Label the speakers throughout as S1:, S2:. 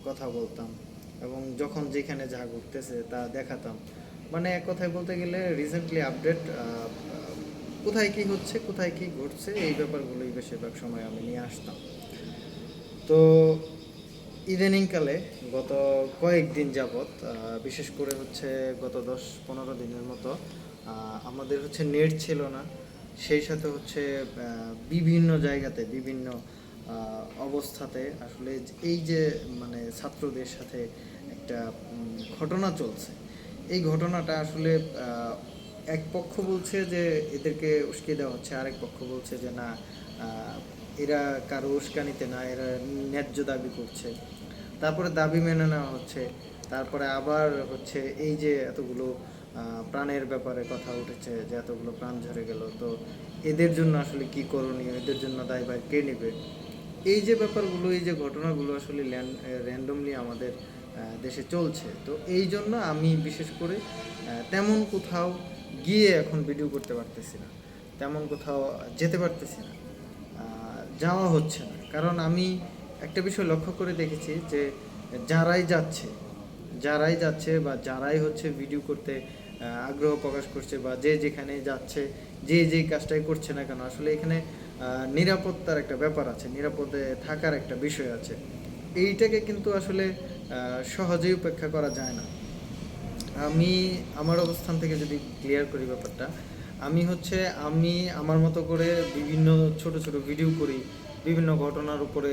S1: কথা বলতাম এবং যখন যেখানে যা ঘটতেছে তা দেখাতাম। মানে এক কথায় বলতে গেলে রিসেন্টলি আপডেট, কোথায় কি হচ্ছে, কোথায় কি ঘটছে, এই ব্যাপারগুলোই বেশিরভাগ সময় আমি নিয়ে আসতাম। তো ইদানিংকালে গত কয়েকদিন যাবৎ, বিশেষ করে হচ্ছে গত 10-15 দিনের মতো, আমাদের হচ্ছে নেট ছিল না। সেই সাথে হচ্ছে বিভিন্ন জায়গাতে বিভিন্ন অবস্থাতে আসলে এই যে মানে ছাত্রদের সাথে একটা ঘটনা চলছে। এই ঘটনাটা আসলে এক পক্ষ বলছে যে এদেরকে উস্কে দেওয়া হচ্ছে, আরেক পক্ষ বলছে যে না, এরা কারো উস্কানিতে না, এরা ন্যায্য দাবি করছে। তারপরে দাবি মেনে নেওয়া হচ্ছে। তারপরে আবার হচ্ছে এই যে এতগুলো প্রাণের ব্যাপারে কথা উঠেছে, যে এতগুলো প্রাণ ঝরে গেল, তো এদের জন্য আসলে কি করণীয়, এদের জন্য দায়ভার কে নেবে। এই যে ব্যাপারগুলো, এই যে ঘটনাগুলো আসলে র্যান্ডমলি আমাদের দেশে চলছে। তো এই জন্য আমি বিশেষ করে তেমন কোথাও গিয়ে এখন ভিডিও করতে পারতেছি না, তেমন কোথাও যেতে পারতেছি না, যাওয়া হচ্ছে না। কারণ আমি একটা বিষয় লক্ষ্য করে দেখেছি যে যারাই যাচ্ছে যারাই যাচ্ছে বা যারাই হচ্ছে ভিডিও করতে আগ্রহ প্রকাশ করছে, বা যে যেখানে যাচ্ছে, যে যেই কাজটাই করছে না কেন, আসলে এখানে নিরাপত্তার একটা ব্যাপার আছে, নিরাপদে থাকার একটা বিষয় আছে। এইটাকে কিন্তু আসলে সহজেই উপেক্ষা করা যায় না। আমি আমার অবস্থান থেকে যদি ক্লিয়ার করি ব্যাপারটা, আমি হচ্ছে আমি আমার মতো করে বিভিন্ন ছোট ছোট ভিডিও করি, বিভিন্ন ঘটনার উপরে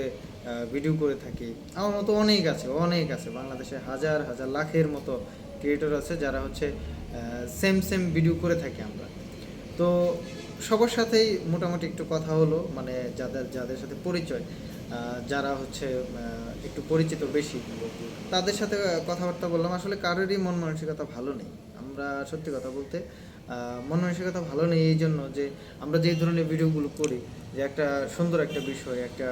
S1: ভিডিও করে থাকি। আমার মতো অনেক আছে, অনেক আছে, বাংলাদেশে হাজার হাজার লাখের মতো ক্রিয়েটর আছে যারা হচ্ছে সেম সেম ভিডিও করে থাকি আমরা। তো সবার সাথেই মোটামুটি একটু কথা হলো, মানে যাদের যাদের সাথে পরিচয়, যারা হচ্ছে একটু পরিচিত বেশি, তাদের সাথে কথাবার্তা বললাম। আসলে কারোরই মন মানসিকতা ভালো নেই। আমরা সত্যি কথা বলতে মন মানসিকতা ভালো নেই এই জন্য যে আমরা যে ধরনের ভিডিওগুলো করি, যে একটা সুন্দর একটা বিষয়, একটা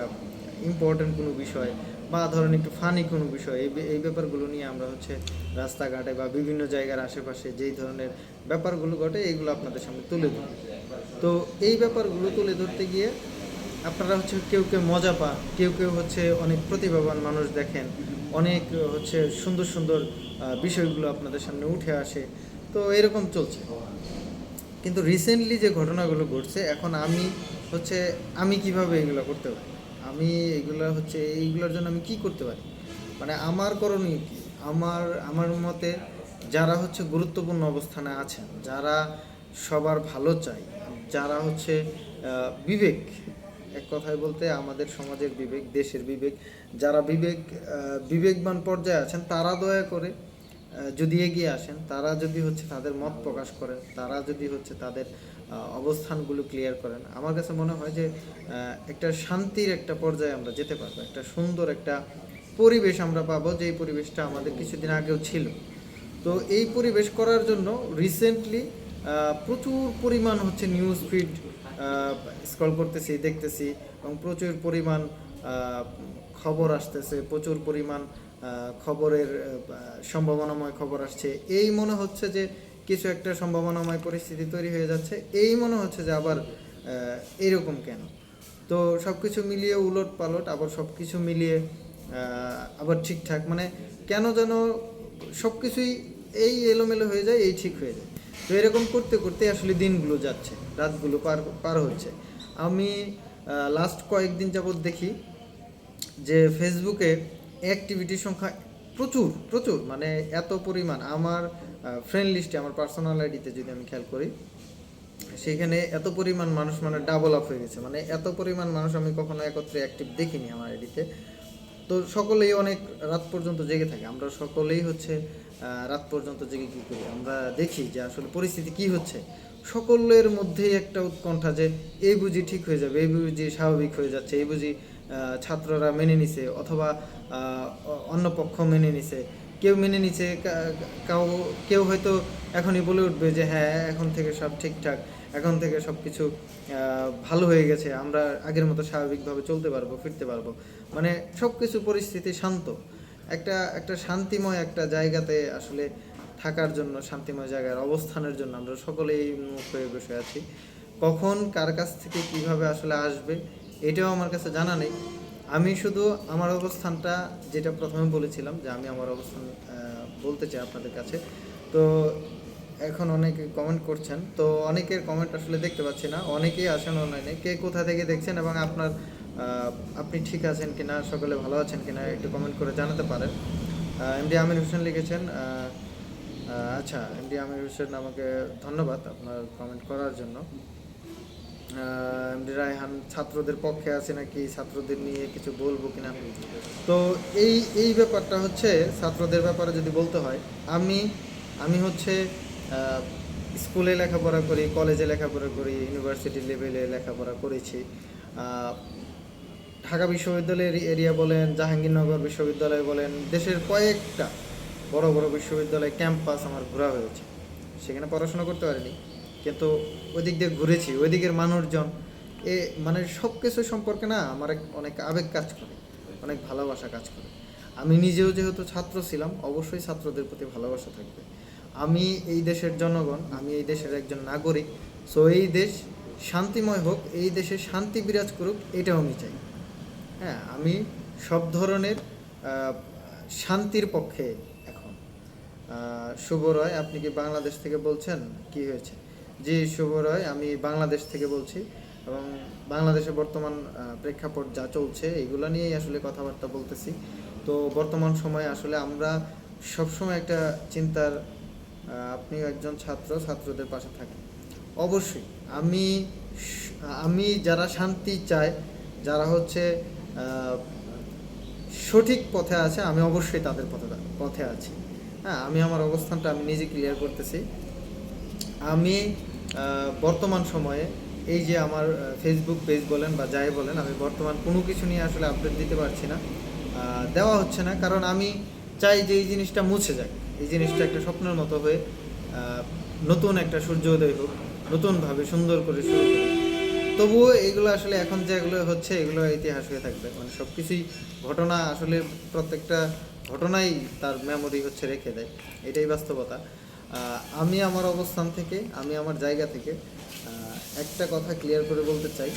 S1: ইম্পর্টেন্ট কোনো বিষয়, বা ধরেন একটু ফানি কোনো বিষয়, এই ব্যাপারগুলো নিয়ে আমরা হচ্ছে রাস্তাঘাটে বা বিভিন্ন জায়গার আশেপাশে যেই ধরনের ব্যাপারগুলো ঘটে এইগুলো আপনাদের সামনে তুলে ধরি। তো এই ব্যাপারগুলো তুলে ধরতে গিয়ে আপনারা হচ্ছে কেউ কেউ মজা পান, কেউ কেউ হচ্ছে অনেক প্রতিভাবান মানুষ দেখেন, অনেক হচ্ছে সুন্দর সুন্দর বিষয়গুলো আপনাদের সামনে উঠে আসে। তো এরকম চলছে। কিন্তু রিসেন্টলি যে ঘটনাগুলো ঘটছে, এখন আমি হচ্ছে আমি কিভাবে এগুলো করতে পারি, আমি এগুলো হচ্ছে এইগুলোর জন্য আমি কি করতে পারি, মানে আমার করণীয় কি। আমার আমার মতে যারা হচ্ছে গুরুত্বপূর্ণ অবস্থানে আছেন, যারা সবার ভালো চায়, যারা হচ্ছে বিবেক, এক কথায় বলতে আমাদের সমাজের বিবেক, দেশের বিবেক, যারা বিবেকবান পর্যায়ে আছেন, তারা দয়া করে যদি এগিয়ে আসেন, তারা যদি হচ্ছে তাদের মত প্রকাশ করেন, তারা যদি হচ্ছে তাদের অবস্থানগুলো ক্লিয়ার করেন, আমার কাছে মনে হয় যে একটা শান্তির একটা পর্যায়ে আমরা যেতে পারবো, একটা সুন্দর একটা পরিবেশ আমরা পাবো, যেই পরিবেশটা আমাদের কিছুদিন আগেও ছিল। তো এই পরিবেশ করার জন্য রিসেন্টলি প্রচুর পরিমাণ হচ্ছে নিউজ ফিড স্ক্রল করতেছি, দেখতেছি, এবং প্রচুর পরিমাণ খবর আসতেছে, প্রচুর পরিমাণ খবরের সম্ভাবনাময় খবর আসছে। এই মনে হচ্ছে যে কিছু একটা সম্ভাবনাময় পরিস্থিতি তৈরি হয়ে যাচ্ছে, এই মনে হচ্ছে যে আবার এরকম কেন। তো সব কিছু মিলিয়ে উলট পালট, আবার সব কিছু মিলিয়ে আবার ঠিকঠাক, মানে কেন যেন সব কিছুই এই এলোমেলো হয়ে যায়, এই ঠিক হয়ে যায়। তো এরকম করতে করতে আসলে দিনগুলো যাচ্ছে, রাতগুলো পার পার হচ্ছে। আমি লাস্ট কয়েকদিন যাবৎ দেখি যে ফেসবুকে অ্যাক্টিভিটির সংখ্যা প্রচুর প্রচুর, মানে এত পরিমাণ, আমার ফ্রেন্ড লিস্টে, আমার পার্সোনাল আইডিতে যদি আমি খেয়াল করি, সেখানে এত পরিমাণ মানুষ, মানে ডাবল আপ হয়ে গেছে, মানে এত পরিমাণ মানুষ আমি কখনো একত্রে অ্যাক্টিভ দেখিনি আমার আইডিতে। তো সকলেই অনেক রাত পর্যন্ত জেগে থাকে, আমরা সকলেই হচ্ছে রাত পর্যন্ত জেগে কী করি, আমরা দেখি যে আসলে পরিস্থিতি কি হচ্ছে। সকলের মধ্যেই একটা উৎকণ্ঠা যে এই বুঝি ঠিক হয়ে যাবে, এই বুঝি স্বাভাবিক হয়ে যাচ্ছে, এই বুঝি ছাত্ররা মেনে নিছে, অথবা অন্য পক্ষ মেনে নিছে, কেউ মেনে নিছে, কাউ কেউ হয়তো এখনই বলে উঠবে যে হ্যাঁ এখন থেকে সব ঠিকঠাক, এখন থেকে সব কিছু ভালো হয়ে গেছে, আমরা আগের মতো স্বাভাবিকভাবে চলতে পারবো, ফিরতে পারবো। মানে সব কিছু পরিস্থিতি শান্ত, একটা একটা শান্তিময় একটা জায়গাতে আসলে থাকার জন্য, শান্তিময় জায়গার অবস্থানের জন্য আমরা সকলেই মুখ হয়ে বসে আছি। কখন কার কাছ থেকে কিভাবে আসলে আসবে এটাও আমার কাছে জানা নেই। আমি শুধু আমার অবস্থানটা, যেটা প্রথমে বলেছিলাম যে আমি আমার অবস্থান বলতে চাই আপনাদের কাছে। তো এখন অনেকে কমেন্ট করছেন, তো অনেকের কমেন্ট আসলে দেখতে পাচ্ছি না। অনেকেই আসেন অনলাইনে, কে কোথা থেকে দেখছেন এবং আপনার আপনি ঠিক আছেন কিনা, সকলে ভালো আছেন কিনা একটু কমেন্ট করে জানাতে পারেন। এমডি আমির হোসেন লিখেছেন, আচ্ছা এমডি আমির হোসেন, আমাকে ধন্যবাদ আপনার কমেন্ট করার জন্য। এমডি রায়হান, ছাত্রদের পক্ষে আছে নাকি, ছাত্রদের নিয়ে কিছু বলবো কিনা। তো এই ব্যাপারটা হচ্ছে, ছাত্রদের ব্যাপারে যদি বলতে হয়, আমি আমি হচ্ছে স্কুলে লেখাপড়া করি, কলেজে লেখাপড়া করি, ইউনিভার্সিটি লেভেলে লেখাপড়া করেছি। ঢাকা বিশ্ববিদ্যালয়ের এরিয়া বলেন, জাহাঙ্গীরনগর বিশ্ববিদ্যালয় বলেন, দেশের কয়েকটা বড় বড় বিশ্ববিদ্যালয় ক্যাম্পাস আমার ঘোরা হয়েছে। সেখানে পড়াশোনা করতে পারিনি, কিন্তু ওই দিক দিয়ে ঘুরেছি। ওই দিকের মানুষজন, মানে সব কিছু সম্পর্কে না আমার অনেক আবেগ কাজ করে, অনেক ভালোবাসা কাজ করে। আমি নিজেও যেহেতু ছাত্র ছিলাম, অবশ্যই ছাত্রদের প্রতি ভালোবাসা থাকবে। আমি এই দেশের জনগণ, আমি এই দেশের একজন নাগরিক। সো এই দেশ শান্তিময় হোক, এই দেশে শান্তি বিরাজ করুক, এটাও আমি চাই। হ্যাঁ, আমি সব ধরনের শান্তির পক্ষে এখন। শুভ রয়, আপনি কি বাংলাদেশ থেকে বলছেন? কি হয়েছে? জি শুভ রয়, আমি বাংলাদেশ থেকে বলছি এবং বাংলাদেশে বর্তমান প্রেক্ষাপট যা চলছে এগুলো নিয়েই আসলে কথাবার্তা বলতেছি। তো বর্তমান সময়ে আসলে আমরা সবসময় একটা চিন্তার, আপনিও একজন ছাত্র, ছাত্রদের পাশে থাকেন অবশ্যই। আমি আমি যারা শান্তি চায়, যারা হচ্ছে সঠিক পথে আছে, আমি অবশ্যই তাদের পথে আছি। হ্যাঁ, আমি আমার অবস্থানটা আমি নিজে ক্লিয়ার করতেছি। আমি বর্তমান সময়ে এই যে আমার ফেসবুক পেজ বলেন বা যাই বলেন, আমি বর্তমান কোনো কিছু নিয়ে আসলে আপডেট দিতে পারছি না, দেওয়া হচ্ছে না, কারণ আমি চাই যে এই জিনিসটা মুছে যাক, এই জিনিসটা একটা স্বপ্নের মতো হয়ে নতুন একটা সূর্যোদয় হোক, নতুনভাবে সুন্দর করে শুরু করি। তবুও এগুলো আসলে এখন যেগুলো হচ্ছে এগুলো ইতিহাস হয়ে থাকবে, মানে সব কিছুই ঘটনা, আসলে প্রত্যেকটা ঘটনাই তার মেমোরি হচ্ছে রেখে দেয়, এটাই বাস্তবতা। আমি আমার অবস্থান থেকে, আমি আমার জায়গা থেকে একটা কথা ক্লিয়ার করে বলতে চাই,